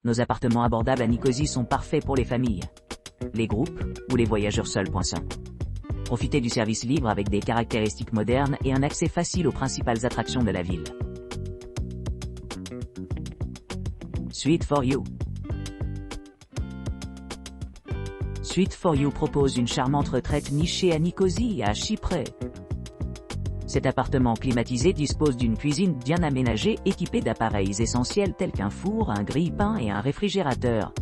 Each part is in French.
Nos appartements abordables à Nicosie sont parfaits pour les familles, les groupes ou les voyageurs seuls. Profitez du service libre avec des caractéristiques modernes et un accès facile aux principales attractions de la ville. Suite for You. Suite for You propose une charmante retraite nichée à Nicosie et à Chypre. Cet appartement climatisé dispose d'une cuisine bien aménagée équipée d'appareils essentiels tels qu'un four, un grille-pain et un réfrigérateur,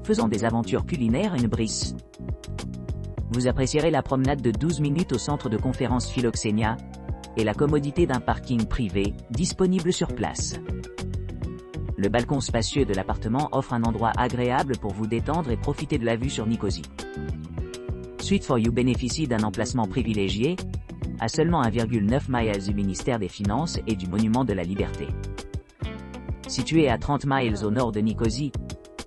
faisant des aventures culinaires une brise. Vous apprécierez la promenade de 12 minutes au centre de conférence Philoxénia et la commodité d'un parking privé disponible sur place. Le balcon spacieux de l'appartement offre un endroit agréable pour vous détendre et profiter de la vue sur Nicosie. Suite for You bénéficie d'un emplacement privilégié, à seulement 1,9 miles du ministère des Finances et du Monument de la Liberté. Situé à 30 miles au nord de Nicosie,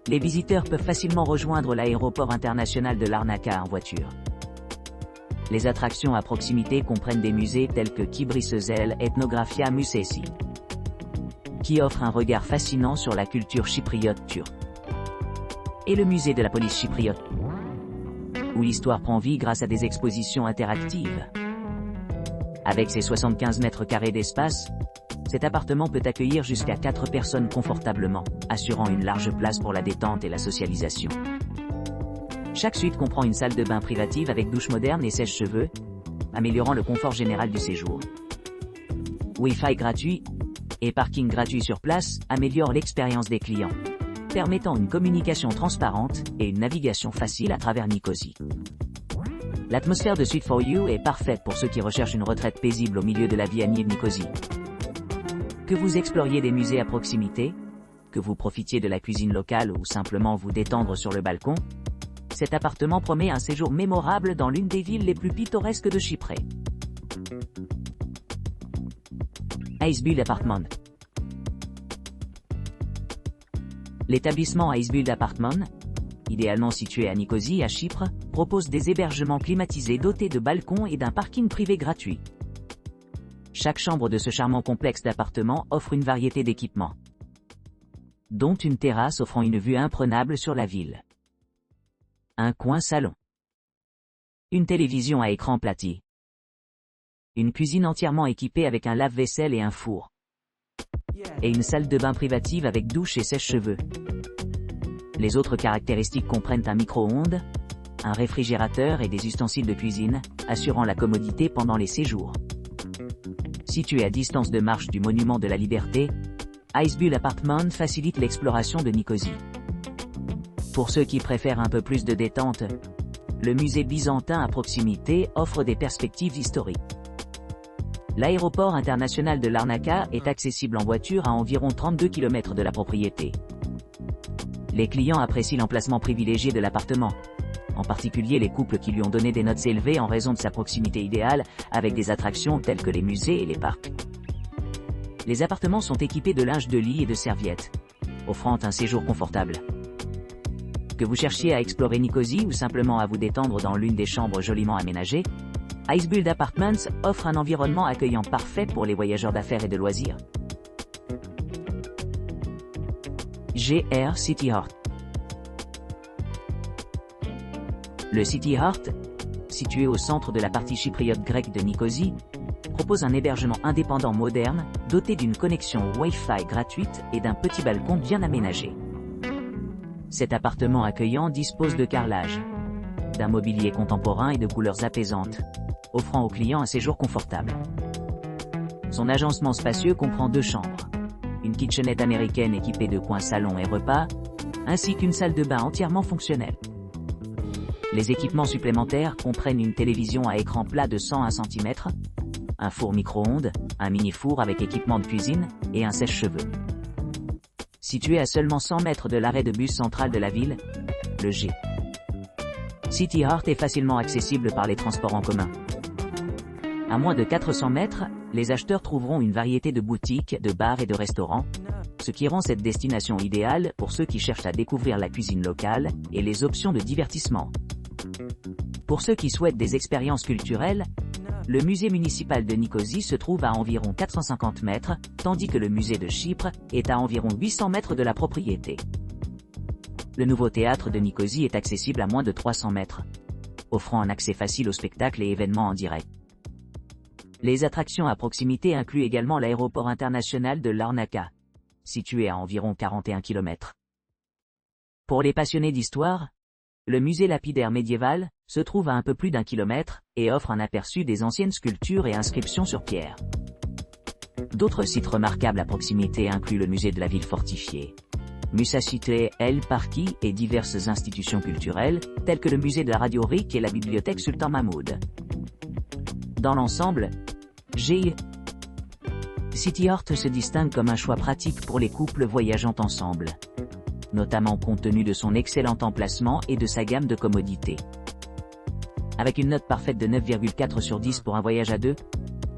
les visiteurs peuvent facilement rejoindre l'aéroport international de Larnaca en voiture. Les attractions à proximité comprennent des musées tels que Kibri-Sözel Ethnographia Musesi, qui offre un regard fascinant sur la culture chypriote turque, et le musée de la police chypriote, où l'histoire prend vie grâce à des expositions interactives. Avec ses 75 mètres carrés d'espace, cet appartement peut accueillir jusqu'à 4 personnes confortablement, assurant une large place pour la détente et la socialisation. Chaque suite comprend une salle de bain privative avec douche moderne et sèche-cheveux, améliorant le confort général du séjour. Wi-Fi gratuit et parking gratuit sur place améliorent l'expérience des clients, permettant une communication transparente et une navigation facile à travers Nicosie. L'atmosphère de Suite for You est parfaite pour ceux qui recherchent une retraite paisible au milieu de la vie à Nicosie. Que vous exploriez des musées à proximité, que vous profitiez de la cuisine locale ou simplement vous détendre sur le balcon, cet appartement promet un séjour mémorable dans l'une des villes les plus pittoresques de Chypre. Icebuild Apartment. L'établissement Icebuild Apartment, idéalement situé à Nicosie, à Chypre, propose des hébergements climatisés dotés de balcons et d'un parking privé gratuit. Chaque chambre de ce charmant complexe d'appartements offre une variété d'équipements, dont une terrasse offrant une vue imprenable sur la ville. Un coin salon. Une télévision à écran plati. Une cuisine entièrement équipée avec un lave-vaisselle et un four. Et une salle de bain privative avec douche et sèche-cheveux. Les autres caractéristiques comprennent un micro-ondes, un réfrigérateur et des ustensiles de cuisine, assurant la commodité pendant les séjours. Situé à distance de marche du Monument de la Liberté, Icebuild Apartment facilite l'exploration de Nicosie. Pour ceux qui préfèrent un peu plus de détente, le musée byzantin à proximité offre des perspectives historiques. L'aéroport international de Larnaca est accessible en voiture à environ 32 km de la propriété. Les clients apprécient l'emplacement privilégié de l'appartement, en particulier les couples qui lui ont donné des notes élevées en raison de sa proximité idéale avec des attractions telles que les musées et les parcs. Les appartements sont équipés de linge de lit et de serviettes, offrant un séjour confortable. Que vous cherchiez à explorer Nicosie ou simplement à vous détendre dans l'une des chambres joliment aménagées, Icebuild Apartments offre un environnement accueillant parfait pour les voyageurs d'affaires et de loisirs. GR City Heart. Le City Heart, situé au centre de la partie chypriote grecque de Nicosie, propose un hébergement indépendant moderne, doté d'une connexion Wi-Fi gratuite et d'un petit balcon bien aménagé. Cet appartement accueillant dispose de carrelage, d'un mobilier contemporain et de couleurs apaisantes, offrant aux clients un séjour confortable. Son agencement spacieux comprend 2 chambres, une kitchenette américaine équipée de coins salon et repas, ainsi qu'une salle de bain entièrement fonctionnelle. Les équipements supplémentaires comprennent une télévision à écran plat de 101 cm, un four micro-ondes, un mini-four avec équipement de cuisine et un sèche-cheveux. Situé à seulement 100 mètres de l'arrêt de bus central de la ville, le G. City Heart est facilement accessible par les transports en commun. À moins de 400 mètres, les acheteurs trouveront une variété de boutiques, de bars et de restaurants, ce qui rend cette destination idéale pour ceux qui cherchent à découvrir la cuisine locale et les options de divertissement. Pour ceux qui souhaitent des expériences culturelles, le musée municipal de Nicosie se trouve à environ 450 mètres, tandis que le musée de Chypre est à environ 800 mètres de la propriété. le nouveau théâtre de Nicosie est accessible à moins de 300 mètres, offrant un accès facile aux spectacles et événements en direct. Les attractions à proximité incluent également l'aéroport international de Larnaca, situé à environ 41 km. Pour les passionnés d'histoire, le musée lapidaire médiéval se trouve à un peu plus d'1 kilomètre et offre un aperçu des anciennes sculptures et inscriptions sur pierre. D'autres sites remarquables à proximité incluent le musée de la ville fortifiée, Musashite El Parki et diverses institutions culturelles, telles que le musée de la radio RIC et la bibliothèque Sultan Mahmoud. Dans l'ensemble, City Heart se distingue comme un choix pratique pour les couples voyageant ensemble, notamment compte tenu de son excellent emplacement et de sa gamme de commodités. Avec une note parfaite de 9,4 sur 10 pour un voyage à deux,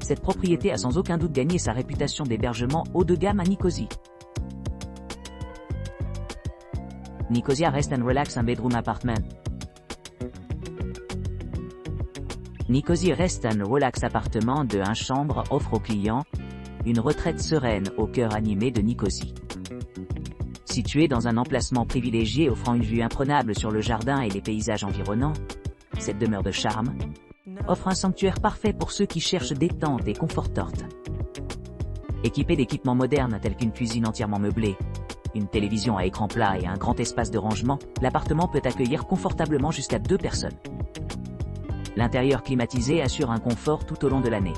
cette propriété a sans aucun doute gagné sa réputation d'hébergement haut de gamme à Nicosie. Nicosia Rest and Relax, un bedroom apartment. Nicosie Rest and Relax appartement de 1 chambre offre aux clients une retraite sereine au cœur animé de Nicosie. Situé dans un emplacement privilégié offrant une vue imprenable sur le jardin et les paysages environnants, cette demeure de charme offre un sanctuaire parfait pour ceux qui cherchent détente et confortante. Équipé d'équipements modernes tels qu'une cuisine entièrement meublée, une télévision à écran plat et un grand espace de rangement, l'appartement peut accueillir confortablement jusqu'à 2 personnes. L'intérieur climatisé assure un confort tout au long de l'année,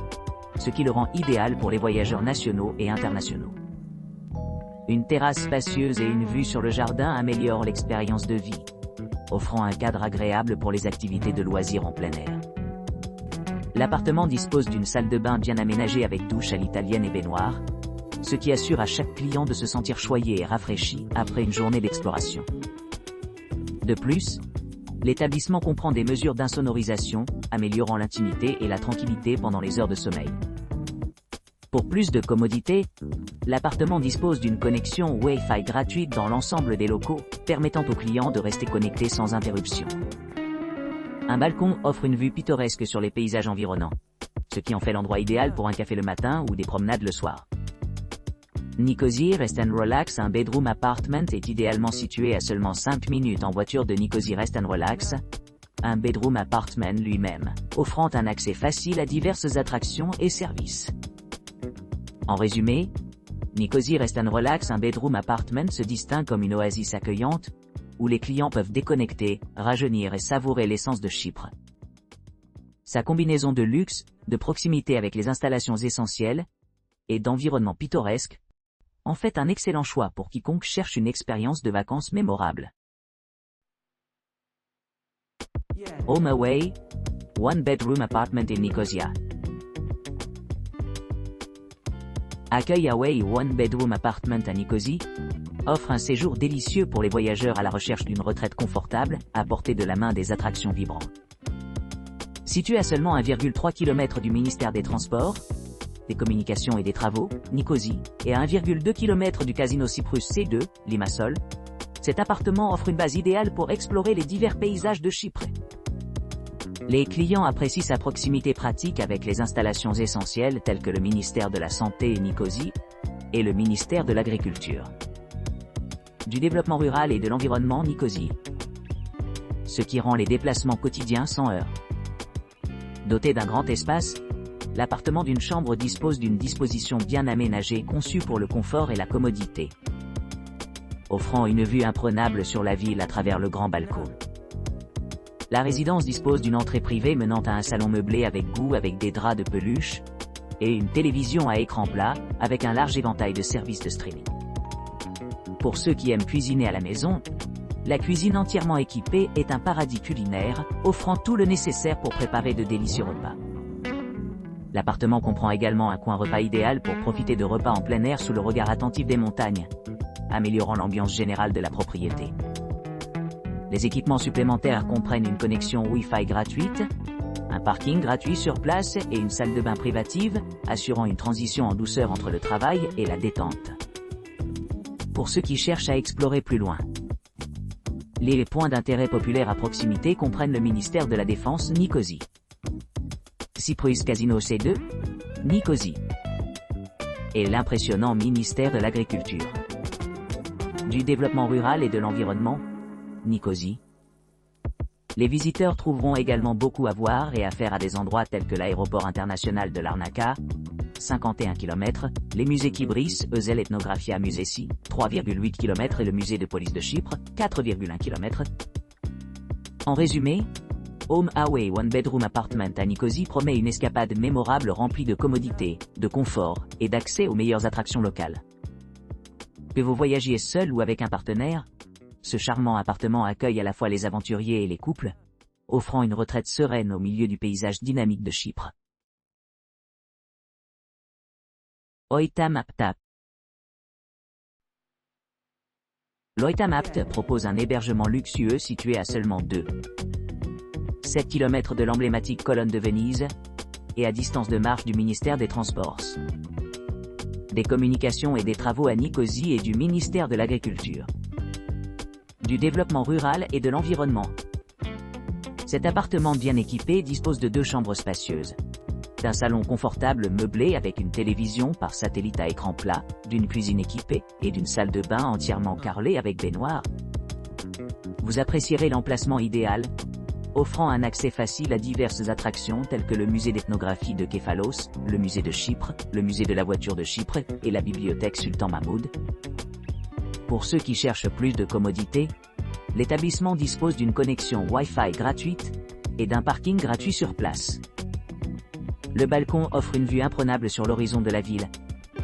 ce qui le rend idéal pour les voyageurs nationaux et internationaux. Une terrasse spacieuse et une vue sur le jardin améliorent l'expérience de vie, offrant un cadre agréable pour les activités de loisirs en plein air. L'appartement dispose d'une salle de bain bien aménagée avec douche à l'italienne et baignoire, ce qui assure à chaque client de se sentir choyé et rafraîchi après une journée d'exploration. De plus, l'établissement comprend des mesures d'insonorisation, améliorant l'intimité et la tranquillité pendant les heures de sommeil. Pour plus de commodité, l'appartement dispose d'une connexion Wi-Fi gratuite dans l'ensemble des locaux, permettant aux clients de rester connectés sans interruption. Un balcon offre une vue pittoresque sur les paysages environnants, ce qui en fait l'endroit idéal pour un café le matin ou des promenades le soir. Nicosie Rest and Relax, un bedroom apartment est idéalement situé à seulement 5 minutes en voiture de Nicosie Rest and Relax, un bedroom apartment lui-même, offrant un accès facile à diverses attractions et services. En résumé, Nicosie Rest and Relax, un bedroom apartment se distingue comme une oasis accueillante, où les clients peuvent déconnecter, rajeunir et savourer l'essence de Chypre. Sa combinaison de luxe, de proximité avec les installations essentielles, et d'environnement pittoresque, en fait un excellent choix pour quiconque cherche une expérience de vacances mémorable. HomeAway, one bedroom apartment in Nicosia. Accueil Away One Bedroom Apartment à Nicosie offre un séjour délicieux pour les voyageurs à la recherche d'une retraite confortable, à portée de la main des attractions vibrantes. Situé à seulement 1,3 km du ministère des Transports, des Communications et des Travaux, Nicosie, et à 1,2 km du casino Cyprus C2, Limassol, cet appartement offre une base idéale pour explorer les divers paysages de Chypre. Les clients apprécient sa proximité pratique avec les installations essentielles telles que le ministère de la Santé Nicosie et le ministère de l'Agriculture, du Développement rural et de l'Environnement Nicosie, ce qui rend les déplacements quotidiens sans heurts. Doté d'un grand espace, l'appartement d'une chambre dispose d'une disposition bien aménagée conçue pour le confort et la commodité, offrant une vue imprenable sur la ville à travers le grand balcon. La résidence dispose d'une entrée privée menant à un salon meublé avec goût avec des draps de peluche, et une télévision à écran plat, avec un large éventail de services de streaming. Pour ceux qui aiment cuisiner à la maison, la cuisine entièrement équipée est un paradis culinaire, offrant tout le nécessaire pour préparer de délicieux repas. L'appartement comprend également un coin repas idéal pour profiter de repas en plein air sous le regard attentif des montagnes, améliorant l'ambiance générale de la propriété. Les équipements supplémentaires comprennent une connexion Wi-Fi gratuite, un parking gratuit sur place et une salle de bain privative, assurant une transition en douceur entre le travail et la détente. Pour ceux qui cherchent à explorer plus loin, les points d'intérêt populaires à proximité comprennent le ministère de la Défense Nicosie, Cyprus Casino C2, Nicosie, et l'impressionnant ministère de l'Agriculture, du Développement rural et de l'Environnement, Nicosie. Les visiteurs trouveront également beaucoup à voir et à faire à des endroits tels que l'aéroport international de Larnaca, 51 km, les musées Kibris, Özel Ethnographia Museci, 3,8 km et le musée de police de Chypre, 4,1 km. En résumé, Home Away One Bedroom Apartment à Nicosie promet une escapade mémorable remplie de commodités, de confort et d'accès aux meilleures attractions locales. Que vous voyagiez seul ou avec un partenaire, ce charmant appartement accueille à la fois les aventuriers et les couples, offrant une retraite sereine au milieu du paysage dynamique de Chypre. Oita Mapta. L'Oita Mapta propose un hébergement luxueux situé à seulement 7 km de l'emblématique colonne de Venise, et à distance de marche du ministère des Transports, des Communications et des Travaux à Nicosie et du ministère de l'Agriculture, du Développement rural et de l'Environnement. Cet appartement bien équipé dispose de 2 chambres spacieuses, d'un salon confortable meublé avec une télévision par satellite à écran plat, d'une cuisine équipée et d'une salle de bain entièrement carrelée avec baignoire. Vous apprécierez l'emplacement idéal, offrant un accès facile à diverses attractions telles que le musée d'ethnographie de Képhalos, le musée de Chypre, le musée de la voiture de Chypre et la bibliothèque Sultan Mahmoud. Pour ceux qui cherchent plus de commodité, l'établissement dispose d'une connexion Wi-Fi gratuite et d'un parking gratuit sur place. Le balcon offre une vue imprenable sur l'horizon de la ville,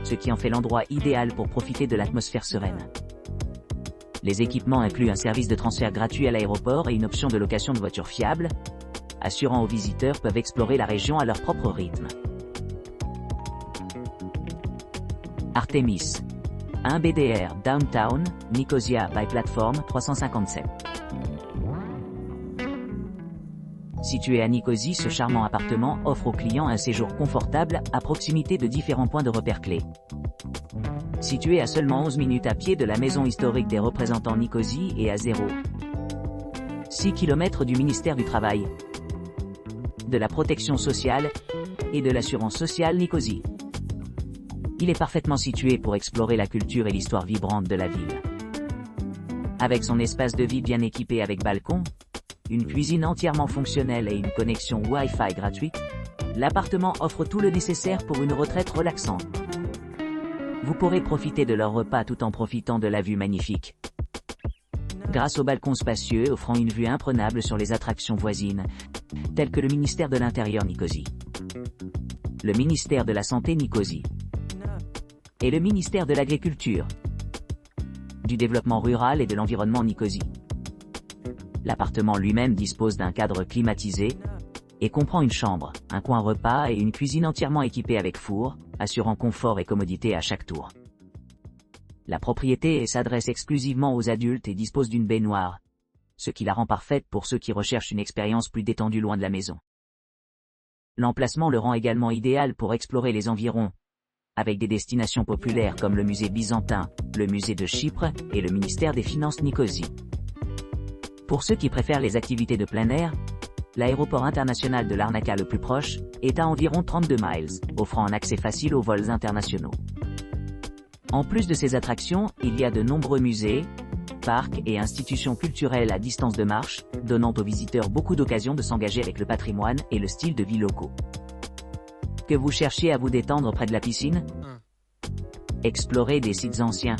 ce qui en fait l'endroit idéal pour profiter de l'atmosphère sereine. Les équipements incluent un service de transfert gratuit à l'aéroport et une option de location de voitures fiables, assurant aux visiteurs peuvent explorer la région à leur propre rythme. Artemis. Un BDR Downtown, Nicosia by Platform 357. Situé à Nicosie, ce charmant appartement offre aux clients un séjour confortable à proximité de différents points de repère clés. Situé à seulement 11 minutes à pied de la maison historique des représentants Nicosie et à 6 km du ministère du Travail, de la Protection sociale et de l'Assurance sociale Nicosie. Il est parfaitement situé pour explorer la culture et l'histoire vibrante de la ville. Avec son espace de vie bien équipé avec balcon, une cuisine entièrement fonctionnelle et une connexion Wi-Fi gratuite, l'appartement offre tout le nécessaire pour une retraite relaxante. Vous pourrez profiter de leur repas tout en profitant de la vue magnifique. Grâce au balcon spacieux offrant une vue imprenable sur les attractions voisines, telles que le ministère de l'Intérieur Nicosie, le ministère de la Santé Nicosie, et le ministère de l'Agriculture, du Développement rural et de l'Environnement Nicosie. L'appartement lui-même dispose d'un cadre climatisé et comprend une chambre, un coin repas et une cuisine entièrement équipée avec four, assurant confort et commodité à chaque tour. La propriété s'adresse exclusivement aux adultes et dispose d'une baignoire, ce qui la rend parfaite pour ceux qui recherchent une expérience plus détendue loin de la maison. L'emplacement le rend également idéal pour explorer les environs, avec des destinations populaires comme le musée byzantin, le musée de Chypre et le ministère des Finances Nicosie. Pour ceux qui préfèrent les activités de plein air, l'aéroport international de Larnaca le plus proche est à environ 32 miles, offrant un accès facile aux vols internationaux. En plus de ces attractions, il y a de nombreux musées, parcs et institutions culturelles à distance de marche, donnant aux visiteurs beaucoup d'occasions de s'engager avec le patrimoine et le style de vie locaux. Que vous cherchiez à vous détendre près de la piscine, explorer des sites anciens,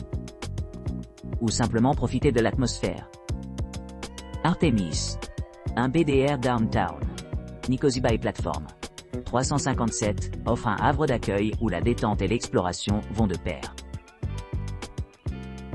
ou simplement profiter de l'atmosphère. Artemis. Un BDR Downtown, Nicosie by Platform 357 offre un havre d'accueil où la détente et l'exploration vont de pair.